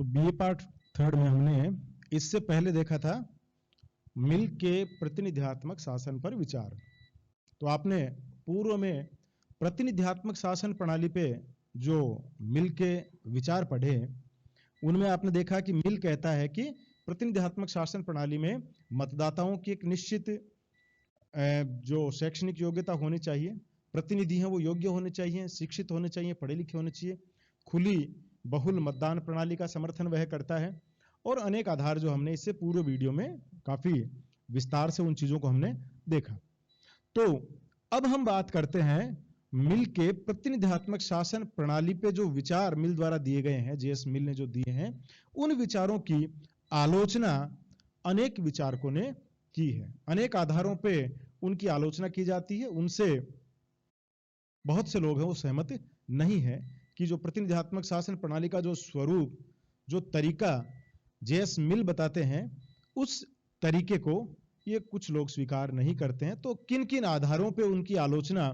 तो BA part third में हमने इससे पहले देखा था मिल के प्रतिनिध्यात्मक शासन पर विचार। तो आपने पूर्व में प्रतिनिध्यात्मक शासन प्रणाली पे जो मिल के विचार पढ़े, उनमें आपने देखा कि मिल कहता है कि प्रतिनिध्यात्मक शासन प्रणाली में मतदाताओं की एक निश्चित जो शैक्षणिक योग्यता होनी चाहिए, प्रतिनिधि हैं वो योग्य होने चाहिए, शिक्षित होने चाहिए, पढ़े लिखे होने चाहिए, खुली बहुल मतदान प्रणाली का समर्थन वह करता है, और अनेक आधार जो हमने इससे पूर्व वीडियो में काफी विस्तार से उन चीजों को हमने देखा। तो अब हम बात करते हैं मिल के प्रतिनिध्यात्मक शासन प्रणाली पे जो विचार मिल द्वारा दिए गए हैं, जेएस मिल ने जो दिए हैं, उन विचारों की आलोचना अनेक विचारकों ने की है। अनेक आधारों पे उनकी आलोचना की जाती है, उनसे बहुत से लोग हैं वो सहमत नहीं है कि जो प्रतिनिध्यात्मक शासन प्रणाली का जो स्वरूप, जो तरीका जेएस मिल बताते हैं, उस तरीके को ये कुछ लोग स्वीकार नहीं करते हैं। तो किन किन आधारों पे उनकी आलोचना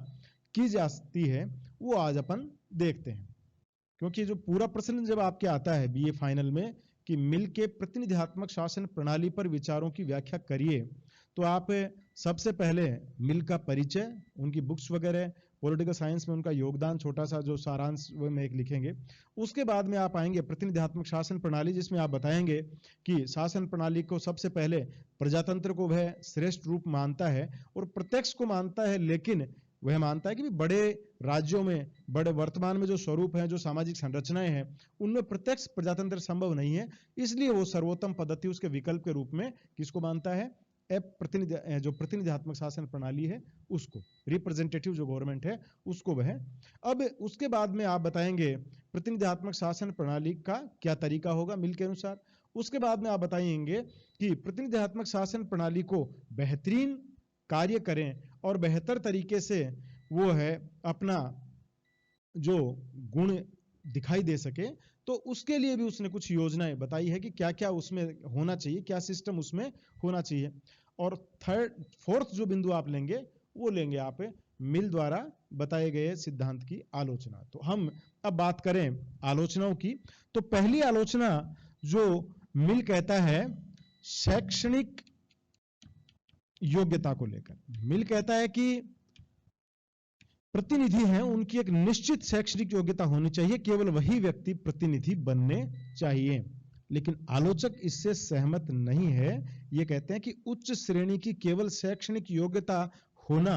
की जाती है वो आज अपन देखते हैं। क्योंकि जो पूरा प्रश्न जब आपके आता है बीए फाइनल में कि मिल के प्रतिनिध्यात्मक शासन प्रणाली पर विचारों की व्याख्या करिए, तो आप सबसे पहले मिल का परिचय, उनकी बुक्स वगैरह, पॉलिटिकल साइंस में उनका योगदान, छोटा सा जो सारांश वो में एक लिखेंगे। उसके बाद में आप आएंगे प्रतिनिध्यात्मक शासन प्रणाली, जिसमें आप बताएंगे कि शासन प्रणाली को सबसे पहले प्रजातंत्र को वह श्रेष्ठ रूप मानता है और प्रत्यक्ष को मानता है, लेकिन वह मानता है कि बड़े राज्यों में, बड़े वर्तमान में जो स्वरूप है, जो सामाजिक संरचनाएं हैं, उनमें प्रत्यक्ष प्रजातंत्र संभव नहीं है। इसलिए वो सर्वोत्तम पद्धति, उसके विकल्प के रूप में किसको मानता है? जो प्रतिनिध्यात्मक शासन प्रणाली है उसको, रिप्रेजेंटेटिव जो गवर्नमेंट है उसको वह। अब उसके बाद में आप बताएंगे प्रतिनिध्यात्मक शासन प्रणाली का क्या तरीका होगा मिल के अनुसार। उसके बाद में आप बताएंगे कि प्रतिनिध्यात्मक शासन प्रणाली को बेहतरीन कार्य करें और बेहतर तरीके से वो है अपना जो गुण दिखाई दे सके, तो उसके लिए भी उसने कुछ योजनाएं बताई है कि क्या क्या उसमें होना चाहिए, क्या सिस्टम उसमें होना चाहिए। और फोर्थ जो बिंदु आप लेंगे वो लेंगे आप मिल द्वारा बताए गए सिद्धांत की आलोचना। तो हम अब बात करें आलोचनाओं की, तो पहली आलोचना जो मिल कहता है शैक्षणिक योग्यता को लेकर। मिल कहता है कि प्रतिनिधि हैं उनकी एक निश्चित शैक्षणिक योग्यता होनी चाहिए, केवल वही व्यक्ति प्रतिनिधि बनने चाहिए। लेकिन आलोचक इससे सहमत नहीं है। ये कहते हैं कि उच्च श्रेणी की केवल शैक्षणिक योग्यता होना,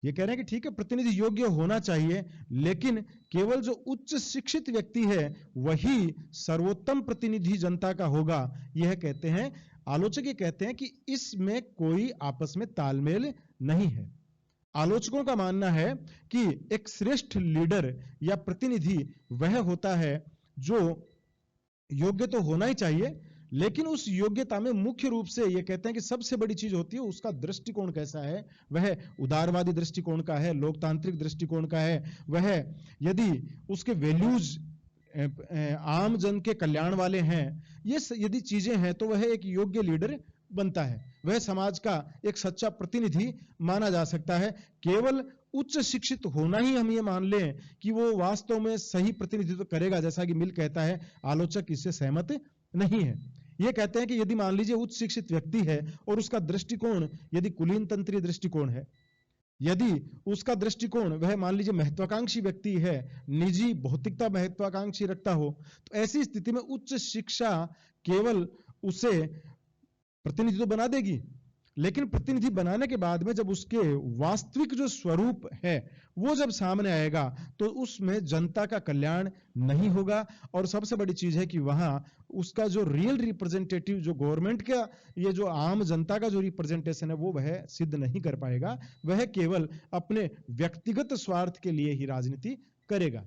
ये कह रहे हैं कि ठीक है प्रतिनिधि योग्य होना चाहिए, लेकिन केवल जो उच्च शिक्षित व्यक्ति है वही सर्वोत्तम प्रतिनिधि जनता का होगा। यह कहते हैं आलोचक, ये कहते हैं कि इसमें कोई आपस में तालमेल नहीं है। आलोचकों का मानना है कि एक श्रेष्ठ लीडर या प्रतिनिधि वह होता है जो योग्य तो होना ही चाहिए, लेकिन उस योग्यता में मुख्य रूप से ये कहते हैं कि सबसे बड़ी चीज होती है उसका दृष्टिकोण कैसा है। वह उदारवादी दृष्टिकोण का है, लोकतांत्रिक दृष्टिकोण का है, वह यदि उसके वैल्यूज आम जन के कल्याण वाले हैं, ये यदि चीजें हैं, तो वह एक योग्य लीडर बनता है, वह समाज का एक सच्चा प्रतिनिधि माना जा सकता है। केवल उच्च शिक्षित होना ही हम ये मान लें कि वो वास्तव में सही प्रतिनिधित्व करेगा, जैसा कि मिल कहता है, आलोचक इससे सहमत नहीं है। ये कहते हैं कि यदि मान लीजिए उच्च शिक्षित व्यक्ति है और उसका दृष्टिकोण यदि कुलीन तंत्रीय दृष्टिकोण है, यदि उसका दृष्टिकोण वह मान लीजिए महत्वाकांक्षी व्यक्ति है, निजी भौतिकता महत्वाकांक्षी रखता हो, तो ऐसी स्थिति में उच्च शिक्षा केवल उसे प्रतिनिधि तो बना देगी, लेकिन प्रतिनिधि बनाने के बाद में जब उसके वास्तविक जो स्वरूप है वो जब सामने आएगा तो उसमें जनता का कल्याण नहीं होगा। और सबसे बड़ी चीज है कि वहां उसका जो रियल रिप्रेजेंटेटिव, जो गवर्नमेंट का, ये जो आम जनता का जो रिप्रेजेंटेशन है वो वह सिद्ध नहीं कर पाएगा, वह केवल अपने व्यक्तिगत स्वार्थ के लिए ही राजनीति करेगा।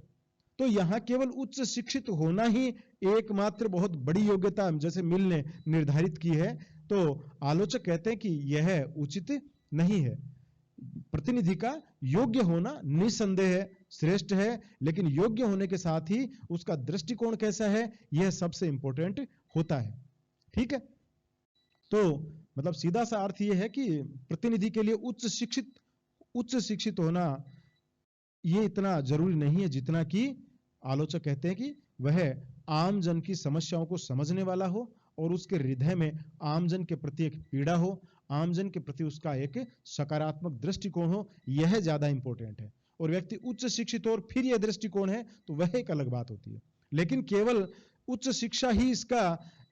तो यहां केवल उच्च शिक्षित होना ही एकमात्र बहुत बड़ी योग्यता जैसे मिल ने निर्धारित की है, तो आलोचक कहते हैं कि यह उचित नहीं है। प्रतिनिधि का योग्य होना निसंदेह श्रेष्ठ है, लेकिन योग्य होने के साथ ही उसका दृष्टिकोण कैसा है यह सबसे इंपॉर्टेंट होता है। ठीक है, तो मतलब सीधा सा अर्थ यह है कि प्रतिनिधि के लिए उच्च शिक्षित होना ये इतना जरूरी नहीं है जितना कि आलोचक कहते हैं कि वह आम जन की समस्याओं को समझने वाला हो और उसके हृदय में आम जन के प्रति एक पीड़ा हो, आम जन के प्रति उसका एक सकारात्मक दृष्टिकोण हो, यह ज्यादा इंपॉर्टेंट है। और व्यक्ति उच्च शिक्षित हो और फिर यह दृष्टिकोण है तो वह एक अलग बात होती है। लेकिन केवल उच्च शिक्षा ही इसका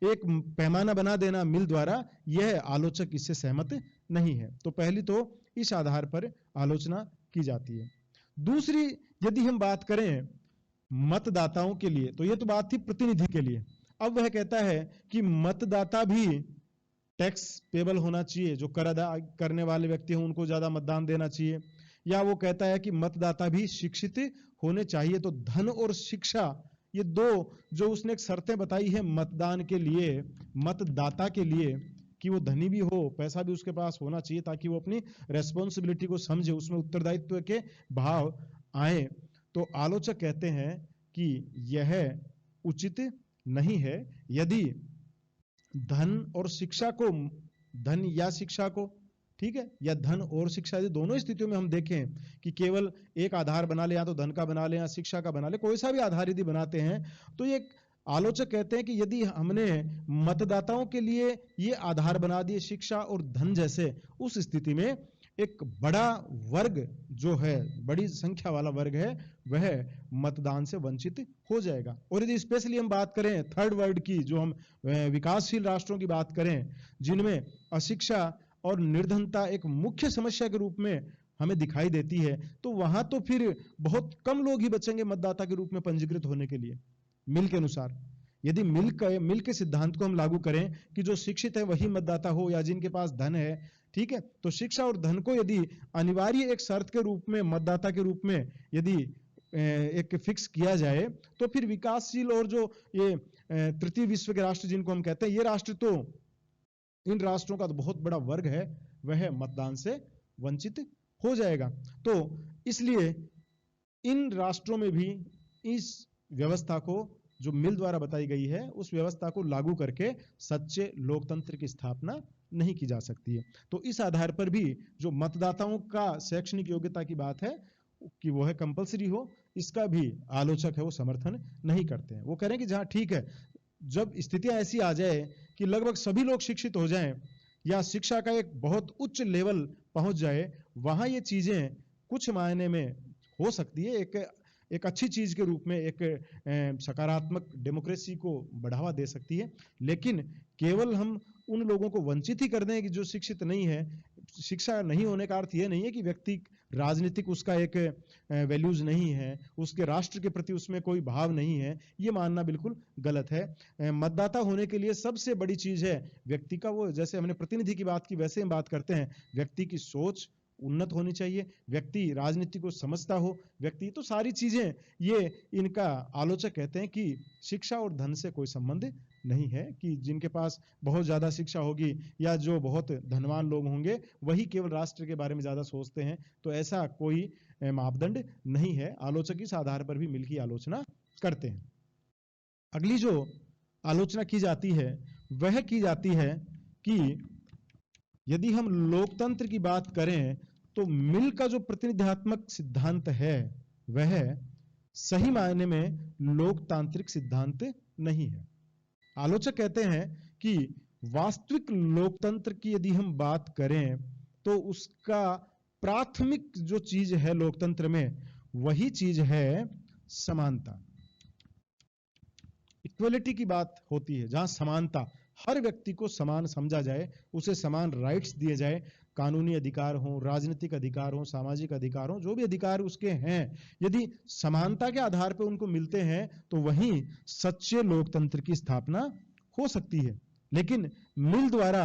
एक पैमाना बना देना मिल द्वारा, यह आलोचक इससे सहमत नहीं है। तो पहली तो इस आधार पर आलोचना की जाती है। दूसरी, यदि हम बात करें मतदाताओं के लिए, तो यह तो बात थी प्रतिनिधि के लिए। अब वह कहता है कि मतदाता भी टैक्स पेबल होना चाहिए, जो कर अदा करने वाले व्यक्ति हैं उनको ज्यादा मतदान देना चाहिए। या वो कहता है कि मतदाता भी शिक्षित होने चाहिए। तो धन और शिक्षा, ये दो जो उसने एक शर्तें बताई है मतदान के लिए, मतदाता के लिए, कि वो धनी भी हो, पैसा भी उसके पास होना चाहिए ताकि वो अपनी रेस्पॉन्सिबिलिटी को समझे, उसमें उत्तरदायित्व के भाव आए। तो आलोचक कहते हैं कि यह उचित नहीं है। यदि धन और शिक्षा को, धन या शिक्षा को, ठीक है, या धन और शिक्षा, यदि दोनों स्थितियों में हम देखें कि केवल एक आधार बना ले, या तो धन का बना ले या शिक्षा का बना ले, कोई सा भी आधार यदि बनाते हैं, तो ये आलोचक कहते हैं कि यदि हमने मतदाताओं के लिए ये आधार बना दिए शिक्षा और धन जैसे, उस स्थिति में एक बड़ा वर्ग जो है, बड़ी संख्या वाला वर्ग है, वह मतदान से वंचित हो जाएगा। और यदि स्पेशली हम बात करें थर्ड वर्ल्ड की, जो हम विकासशील राष्ट्रों की बात करें, जिनमें अशिक्षा और निर्धनता एक मुख्य समस्या के रूप में हमें दिखाई देती है, तो वहां तो फिर बहुत कम लोग ही बचेंगे मतदाता के रूप में पंजीकृत होने के लिए। मिल के अनुसार, यदि मिल के सिद्धांत को हम लागू करें कि जो शिक्षित है वही मतदाता हो, या जिनके पास धन है, ठीक है, तो शिक्षा और धन को यदि अनिवार्य एक शर्त के रूप में मतदाता के रूप में यदि एक फिक्स किया जाए, तो फिर विकासशील और जो ये तृतीय विश्व के राष्ट्र जिनको हम कहते हैं, ये राष्ट्र, तो इन राष्ट्रों का तो बहुत बड़ा वर्ग है, वह मतदान से वंचित हो जाएगा। तो इसलिए इन राष्ट्रों में भी इस व्यवस्था को, जो मिल द्वारा बताई गई है, उस व्यवस्था को लागू करके सच्चे लोकतंत्र की स्थापना नहीं की जा सकती है। तो इस आधार पर भी जो मतदाताओं का शैक्षणिक योग्यता की बात है कि वो है कंपलसरी हो, इसका भी आलोचक है वो समर्थन नहीं करते हैं। वो कह रहे हैं कि जहां ठीक है, जब स्थितियां ऐसी आ जाए कि लगभग सभी लोग शिक्षित हो जाएं, या शिक्षा का एक बहुत उच्च लेवल पहुंच जाए, वहां ये चीजें कुछ मायने में हो सकती है, एक अच्छी चीज के रूप में, एक सकारात्मक डेमोक्रेसी को बढ़ावा दे सकती है। लेकिन केवल हम उन लोगों को वंचित ही कर दें कि जो शिक्षित नहीं है। शिक्षा नहीं होने का अर्थ यह नहीं है कि व्यक्ति राजनीतिक उसका एक वैल्यूज नहीं है, उसके राष्ट्र के प्रति उसमें कोई भाव नहीं है, ये मानना बिल्कुल गलत है। मतदाता होने के लिए सबसे बड़ी चीज है व्यक्ति का, वो जैसे हमने प्रतिनिधि की बात की वैसे हम बात करते हैं, व्यक्ति की सोच उन्नत होनी चाहिए, व्यक्ति राजनीति को समझता हो, व्यक्ति, तो सारी चीजें, ये इनका आलोचक कहते हैं कि शिक्षा और धन से कोई संबंध नहीं है, कि जिनके पास बहुत ज्यादा शिक्षा होगी या जो बहुत धनवान लोग होंगे वही केवल राष्ट्र के बारे में ज्यादा सोचते हैं। तो ऐसा कोई मापदंड नहीं है। आलोचक इस आधार पर भी मिल की आलोचना करते हैं। अगली जो आलोचना की जाती है वह की जाती है कि यदि हम लोकतंत्र की बात करें तो मिल का जो प्रतिनिधात्मक सिद्धांत है वह सही मायने में लोकतांत्रिक सिद्धांत नहीं है। आलोचक कहते हैं कि वास्तविक लोकतंत्र की यदि हम बात करें तो उसका प्राथमिक जो चीज है लोकतंत्र में, वही चीज है समानता, इक्वलिटी की बात होती है, जहां समानता, हर व्यक्ति को समान समझा जाए, उसे समान राइट्स दिए जाए, कानूनी अधिकार हो, राजनीतिक अधिकार हो, सामाजिक अधिकार हो, जो भी अधिकार उसके हैं, यदि समानता के आधार पर उनको मिलते हैं तो वहीं सच्चे लोकतंत्र की स्थापना हो सकती है। लेकिन मिल द्वारा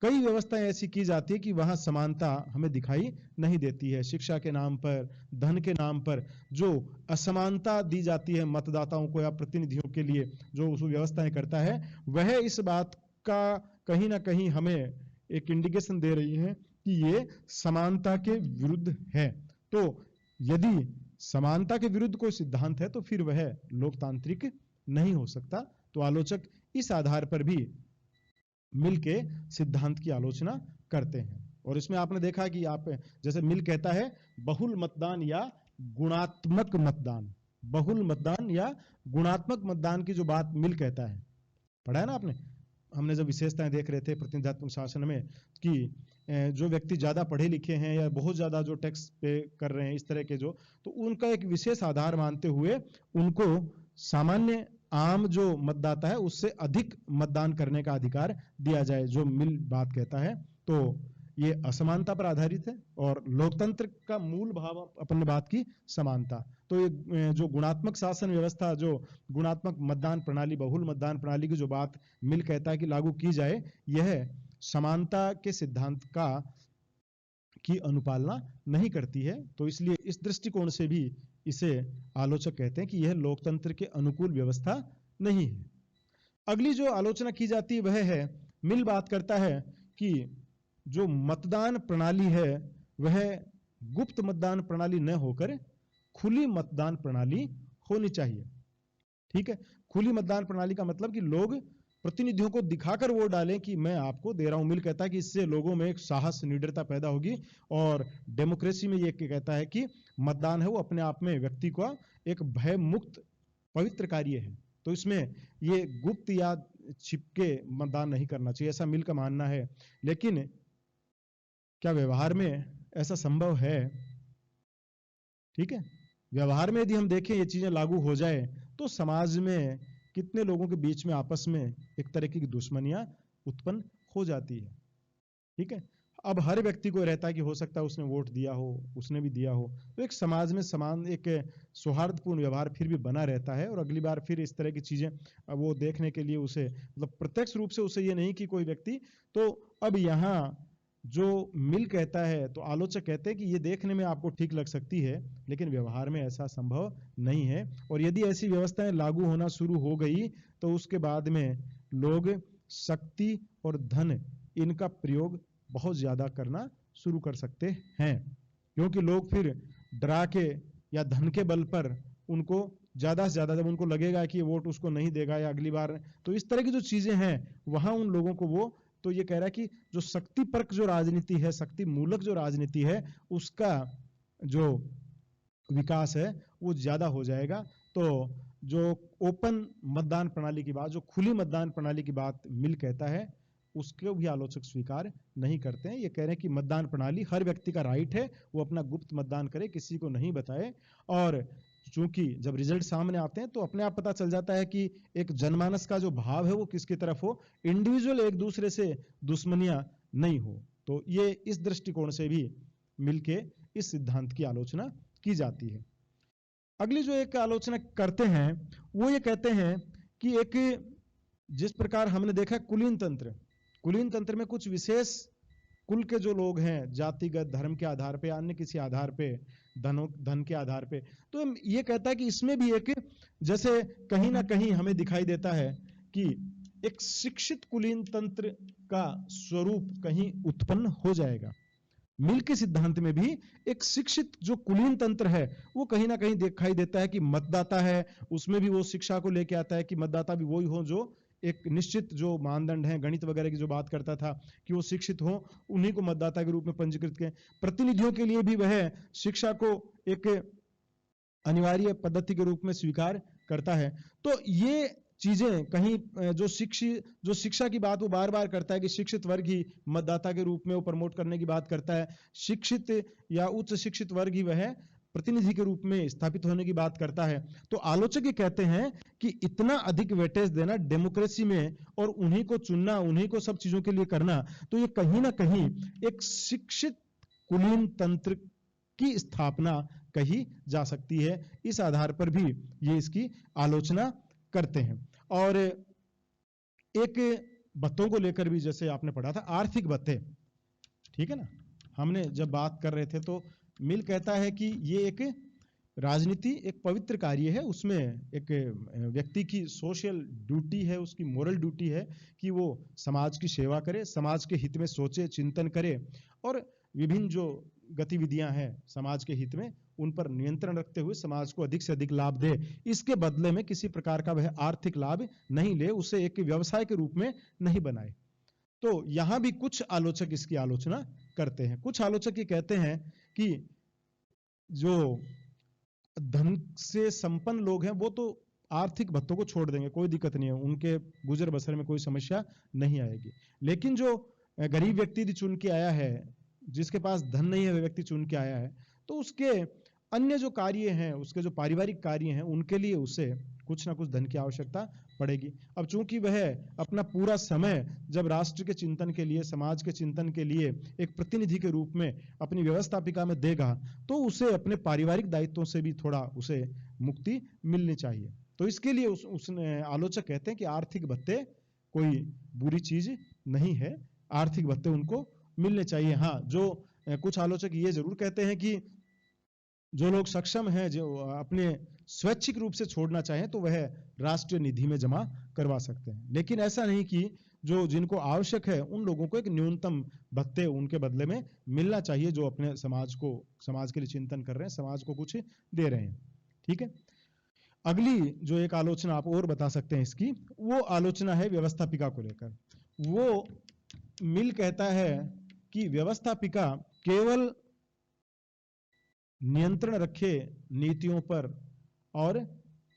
कई व्यवस्थाएं ऐसी की जाती है कि वहां समानता हमें दिखाई नहीं देती है। शिक्षा के नाम पर, धन के नाम पर जो असमानता दी जाती है मतदाताओं को या प्रतिनिधियों के लिए, जो उस व्यवस्थाएं करता है, वह इस बात का कहीं ना कहीं हमें एक इंडिकेशन दे रही है कि ये समानता के विरुद्ध है। तो यदि समानता के विरुद्ध कोई सिद्धांत है तो फिर वह लोकतांत्रिक नहीं हो सकता। तो आलोचक इस आधार पर भी मिल के सिद्धांत की आलोचना करते हैं। और इसमें आपने देखा कि आप, जैसे मिल कहता है बहुल मतदान या गुणात्मक मतदान, बहुल मतदान या गुणात्मक मतदान की जो बात मिल कहता है, पढ़ा है ना आपने? हमने जब विशेषताएं देख रहे थे प्रतिनिधात्मक शासन में कि जो व्यक्ति ज्यादा पढ़े लिखे हैं या बहुत ज्यादा जो टैक्स पे कर रहे हैं इस तरह के जो, तो उनका एक विशेष आधार मानते हुए उनको सामान्य आम जो मतदाता है उससे अधिक मतदान करने का अधिकार दिया जाए, जो मिल बात कहता है। तो ये असमानता पर आधारित है और लोकतंत्र का मूल भाव अपन ने बात की समानता। तो ये जो गुणात्मक शासन व्यवस्था, जो गुणात्मक मतदान प्रणाली, बहुल मतदान प्रणाली की जो बात मिल कहता है कि लागू की जाए, यह समानता के सिद्धांत का की अनुपालना नहीं करती है। तो इसलिए इस दृष्टिकोण से भी इसे आलोचक कहते हैं कि यह लोकतंत्र के अनुकूल व्यवस्था नहीं है। अगली जो आलोचना की जाती है वह है, मिल बात करता है कि जो मतदान प्रणाली है वह गुप्त मतदान प्रणाली न होकर खुली मतदान प्रणाली होनी चाहिए। ठीक है, खुली मतदान प्रणाली का मतलब कि लोग प्रतिनिधियों को दिखाकर वोट डालें कि मैं आपको दे रहा हूं। मिल कहता है कि इससे लोगों में एक साहस, निडरता पैदा होगी और डेमोक्रेसी में ये कहता है कि मतदान है वो अपने आप में व्यक्ति का एक भय मुक्त पवित्र कार्य है। तो इसमें ये गुप्त या छिपके मतदान नहीं करना चाहिए, ऐसा मिल का मानना है। लेकिन क्या व्यवहार में ऐसा संभव है? ठीक है, व्यवहार में यदि हम देखें ये चीजें लागू हो जाए तो समाज में कितने लोगों के बीच में आपस में एक तरह की दुश्मनियां उत्पन्न हो जाती है। ठीक है, अब हर व्यक्ति को रहता है कि हो सकता है उसने वोट दिया हो, उसने भी दिया हो, तो एक समाज में समान एक सौहार्दपूर्ण व्यवहार फिर भी बना रहता है और अगली बार फिर इस तरह की चीजें वो देखने के लिए उसे मतलब प्रत्यक्ष रूप से उसे ये नहीं कि कोई व्यक्ति। तो अब यहाँ जो मिल कहता है, तो आलोचक कहते हैं कि ये देखने में आपको ठीक लग सकती है लेकिन व्यवहार में ऐसा संभव नहीं है। और यदि ऐसी व्यवस्थाएं लागू होना शुरू हो गई तो उसके बाद में लोग शक्ति और धन इनका प्रयोग बहुत ज्यादा करना शुरू कर सकते हैं, क्योंकि लोग फिर डरा के या धन के बल पर उनको ज्यादा से ज्यादा, जब उनको लगेगा कि वोट उसको नहीं देगा या अगली बार, तो इस तरह की जो चीजें हैं वहां उन लोगों को वो, तो ये कह रहा है कि जो शक्ति परक जो राजनीति है, शक्ति मूलक जो राजनीति है, उसका जो विकास है वो ज्यादा हो जाएगा। तो जो ओपन मतदान प्रणाली की बात, जो खुली मतदान प्रणाली की बात मिल कहता है, उसको भी आलोचक स्वीकार नहीं करते हैं। ये कह रहे हैं कि मतदान प्रणाली हर व्यक्ति का राइट है, वो अपना गुप्त मतदान करे, किसी को नहीं बताए। और चूंकि जब रिजल्ट सामने आते हैं तो अपने आप पता चल जाता है कि एक जनमानस का जो भाव है वो किसकी तरफ हो, इंडिविजुअल एक दूसरे से दुश्मनियां नहीं हो। तो ये इस दृष्टिकोण से भी मिलके इस सिद्धांत की आलोचना की जाती है। अगली जो एक आलोचना करते हैं वो ये कहते हैं कि एक, जिस प्रकार हमने देखा कुलीन तंत्र, कुलीन तंत्र में कुछ विशेष कुल के जो लोग हैं, जातिगत धर्म के आधार पे, अन्य किसी आधार पे, धन के आधार पे, तो ये कहता है कि इसमें भी एक, जैसे कहीं ना कहीं हमें दिखाई देता है कि एक शिक्षित कुलीन तंत्र का स्वरूप कहीं उत्पन्न हो जाएगा। मिल के सिद्धांत में भी एक शिक्षित जो कुलीन तंत्र है वो कहीं ना कहीं दिखाई देता है कि मतदाता है, उसमें भी वो शिक्षा को लेके आता है कि मतदाता भी वही हो जो एक निश्चित जो मानदंड है, गणित वगैरह की जो बात करता था कि वो शिक्षित हो, उन्हीं को मतदाता के रूप में पंजीकृत करें। प्रतिनिधियों के लिए भी वह शिक्षा को एक अनिवार्य पद्धति के रूप में स्वीकार करता है। तो ये चीजें कहीं जो शिक्षा की बात वो बार बार करता है कि शिक्षित वर्ग ही मतदाता के रूप में वो प्रमोट करने की बात करता है, शिक्षित या उच्च शिक्षित वर्ग ही वह प्रतिनिधि के रूप में स्थापित होने की बात करता है। तो आलोचक ये कहते हैं कि इतना अधिक वेटेज देना डेमोक्रेसी में और उन्हीं को चुनना, उन्हीं को सब चीजों के लिए करना, तो ये कहीं ना कहीं एक शिक्षित कुलीन तंत्र की स्थापना कही जा सकती है। इस आधार पर भी ये इसकी आलोचना करते हैं। और एक भत्तों को लेकर भी जैसे आपने पढ़ा था, आर्थिक भत्ते, ठीक है ना, हमने जब बात कर रहे थे तो मिल कहता है कि ये एक राजनीति एक पवित्र कार्य है, उसमें एक व्यक्ति की सोशल ड्यूटी है, उसकी मोरल ड्यूटी है कि वो समाज की सेवा करे, समाज के हित में सोचे, चिंतन करे और विभिन्न जो गतिविधियां हैं समाज के हित में उन पर नियंत्रण रखते हुए समाज को अधिक से अधिक लाभ दे। इसके बदले में किसी प्रकार का वह आर्थिक लाभ नहीं ले, उसे एक व्यवसाय के रूप में नहीं बनाए। तो यहां भी कुछ आलोचक इसकी आलोचना करते हैं। कुछ आलोचक ये कहते हैं कि जो धन से संपन्न लोग हैं वो तो आर्थिक भत्तों को छोड़ देंगे, कोई दिक्कत नहीं है, उनके गुजर बसर में कोई समस्या नहीं आएगी। लेकिन जो गरीब व्यक्ति चुन के आया है, जिसके पास धन नहीं है, वह व्यक्ति चुन के आया है, तो उसके अन्य जो कार्य हैं, उसके जो पारिवारिक कार्य हैं, उनके लिए उसे कुछ ना कुछ धन की आवश्यकता पड़ेगी। अब चूंकि वह अपना पूरा समय जब राष्ट्र के चिंतन के लिए, समाज के चिंतन के लिए एक प्रतिनिधि के रूप में अपनी व्यवस्थापिका में देगा, तो उसे अपने पारिवारिक दायित्वों से भी थोड़ा उसे मुक्ति मिलनी चाहिए। तो इसके लिए उसने आलोचक कहते हैं कि आर्थिक भत्ते कोई बुरी चीज नहीं है, आर्थिक भत्ते उनको मिलने चाहिए। हाँ, जो कुछ आलोचक ये जरूर कहते हैं कि जो लोग सक्षम हैं, जो अपने स्वैच्छिक रूप से छोड़ना चाहें, तो वह राष्ट्रीय निधि में जमा करवा सकते हैं। लेकिन ऐसा नहीं कि जो जिनको आवश्यक है उन लोगों को एक न्यूनतम भत्ते उनके बदले में मिलना चाहिए, जो अपने समाज के लिए चिंतन कर रहे हैं, समाज को कुछ दे रहे हैं। ठीक है, अगली जो एक आलोचना आप और बता सकते हैं इसकी, वो आलोचना है व्यवस्थापिका को लेकर। वो मिल कहता है कि व्यवस्थापिका केवल नियंत्रण रखे नीतियों पर और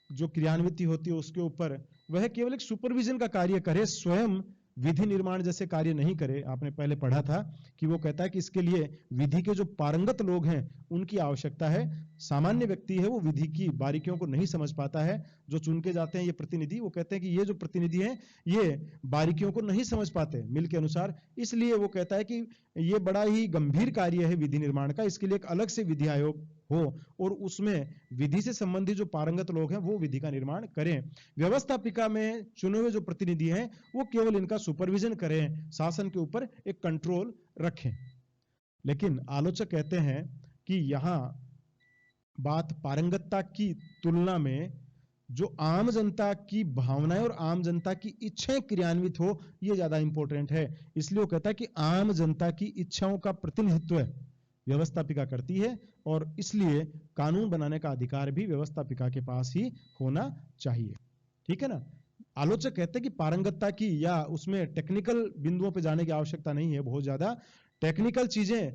जो क्रियान्विति होती है उसके ऊपर, वह केवल एक सुपरविजन का कार्य करे, स्वयं विधि निर्माण जैसे कार्य नहीं करे। आपने पहले पढ़ा था कि वो कहता है कि इसके लिए विधि के जो पारंगत लोग हैं उनकी आवश्यकता है। सामान्य व्यक्ति है वो विधि की बारीकियों को नहीं समझ पाता है। जो चुन के जाते हैं ये प्रतिनिधि, वो कहते हैं कि ये जो प्रतिनिधि हैं ये बारीकियों को नहीं समझ पाते मिल के अनुसार, इसलिए वो कहता है कि ये बड़ा ही गंभीर कार्य है विधि निर्माण का, इसके लिए एक अलग से विधि आयोग हो और उसमें विधि से संबंधित जो पारंगत लोग हैं वो विधि का निर्माण करें। व्यवस्थापिका में चुने हुए जो प्रतिनिधि हैं वो केवल इनका सुपरविजन करें, शासन के ऊपर एक कंट्रोल रखें। लेकिन आलोचक कहते हैं कि यहां बात पारंगतता की तुलना में जो आम जनता की भावनाएं और आम जनता की इच्छाएं क्रियान्वित हो, ये ज्यादा इंपॉर्टेंट है। इसलिए वो कहता है कि आम जनता की इच्छाओं का प्रतिनिधित्व व्यवस्थापिका करती है और इसलिए कानून बनाने का अधिकार भी व्यवस्थापिका के पास ही होना चाहिए। ठीक है ना। आलोचक कहते हैं कि पारंगतता की या उसमें टेक्निकल बिंदुओं पे जाने की आवश्यकता नहीं है, बहुत ज्यादा टेक्निकल चीजें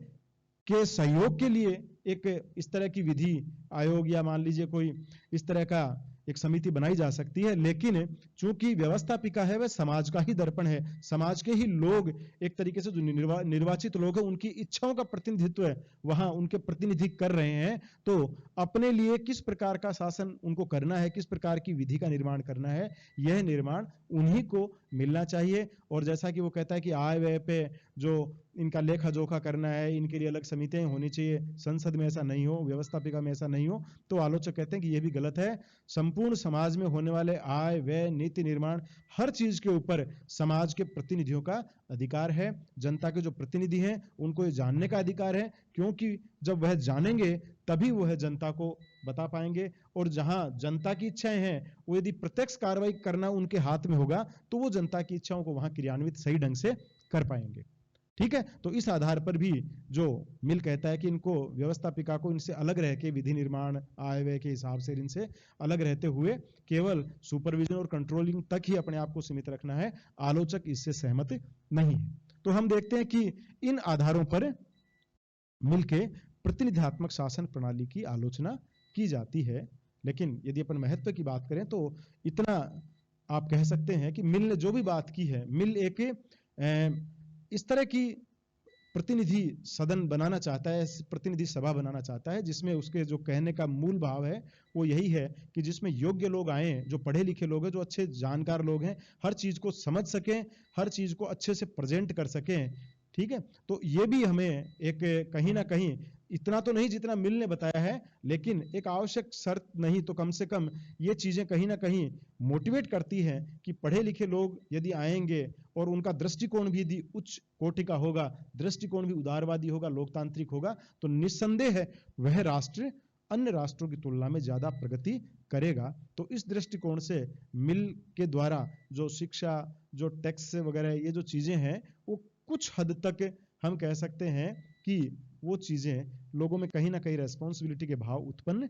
के सहयोग के लिए एक इस तरह की विधि आयोग या मान लीजिए कोई इस तरह का एक समिति बनाई जा सकती है। लेकिन चूंकि व्यवस्थापिका है वह समाज का ही दर्पण है, समाज के ही लोग एक तरीके से जो निर्वाचित लोग हैं उनकी इच्छाओं का प्रतिनिधित्व है वहां उनके प्रतिनिधि कर रहे हैं। तो अपने लिए किस प्रकार का शासन उनको करना है, किस प्रकार की विधि का निर्माण करना है, यह निर्माण उन्हीं को मिलना चाहिए। और जैसा कि वो कहता है कि आय व्यय पे जो इनका लेखा जोखा करना है, इनके लिए अलग समितियां होनी चाहिए, संसद में ऐसा नहीं हो, व्यवस्थापिका में ऐसा नहीं हो, तो आलोचक कहते हैं कि यह भी गलत है। संपूर्ण समाज में होने वाले आय व्यय नीति निर्माण हर चीज के ऊपर समाज के प्रतिनिधियों का अधिकार है। जनता के जो प्रतिनिधि हैं उनको ये जानने का अधिकार है, क्योंकि जब वह जानेंगे तभी वह जनता को बता पाएंगे। और जहां जनता की इच्छाएं हैं वो यदि प्रत्यक्ष कार्रवाई करना उनके हाथ में होगा तो वो जनता की इच्छाओं को वहां क्रियान्वित सही ढंग से कर पाएंगे। ठीक है, तो इस आधार पर भी जो मिल कहता है कि इनको व्यवस्थापिका को इनसे अलग रह के विधि निर्माण आय व्यय के हिसाब से इनसे अलग रहते हुए केवल सुपरविजन और कंट्रोलिंग तक ही अपने आप को सीमित रखना है। आलोचक इससे सहमत नहीं है। तो हम देखते हैं कि इन आधारों पर मिलके प्रतिनिधात्मक शासन प्रणाली की आलोचना की जाती है। लेकिन यदि अपन महत्व की बात करें तो इतना आप कह सकते हैं कि मिल ने जो भी बात की है, मिल एक इस तरह की प्रतिनिधि सदन बनाना चाहता है, प्रतिनिधि सभा बनाना चाहता है, जिसमें उसके जो कहने का मूल भाव है वो यही है कि जिसमें योग्य लोग आए, जो पढ़े लिखे लोग हैं, जो अच्छे जानकार लोग हैं, हर चीज को समझ सकें, हर चीज को अच्छे से प्रेजेंट कर सकें। ठीक है, तो ये भी हमें एक कहीं ना कहीं इतना तो नहीं जितना मिल ने बताया है, लेकिन एक आवश्यक शर्त नहीं तो कम से कम ये चीजें कहीं ना कहीं मोटिवेट करती हैं कि पढ़े लिखे लोग यदि आएंगे और उनका दृष्टिकोण भी यदि उच्च कोटि का होगा, दृष्टिकोण भी उदारवादी होगा, लोकतांत्रिक होगा, तो निस्संदेह है वह राष्ट्र अन्य राष्ट्रों की तुलना में ज्यादा प्रगति करेगा। तो इस दृष्टिकोण से मिल के द्वारा जो शिक्षा, जो टैक्स वगैरह ये जो चीजें हैं वो कुछ हद तक हम कह सकते हैं कि वो चीजें लोगों में कहीं ना कहीं रेस्पॉन्सिबिलिटी के भाव उत्पन्न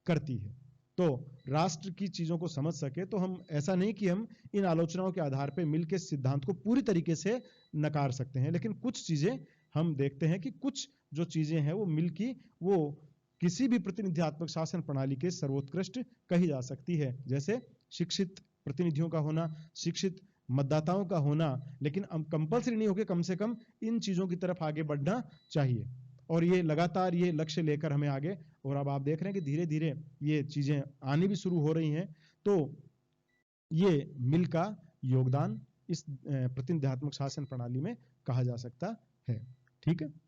करती है। तो राष्ट्र की चीजों को समझ सके तो हम ऐसा नहीं कि हम इन आलोचनाओं के आधार पर मिल के सिद्धांत को पूरी तरीके से नकार सकते हैं, लेकिन कुछ चीजें हम देखते हैं कि कुछ जो चीजें हैं वो मिल की वो किसी भी प्रतिनिधित्व शासन प्रणाली के सर्वोत्कृष्ट कही जा सकती है। जैसे शिक्षित प्रतिनिधियों का होना, शिक्षित मतदाताओं का होना, लेकिन कंपल्सरी नहीं होकर कम से कम इन चीजों की तरफ आगे बढ़ना चाहिए। और ये लगातार ये लक्ष्य लेकर हमें आगे, और अब आप देख रहे हैं कि धीरे धीरे ये चीजें आनी भी शुरू हो रही हैं। तो ये मिल का योगदान इस प्रतिनिधित्व शासन प्रणाली में कहा जा सकता है। ठीक है।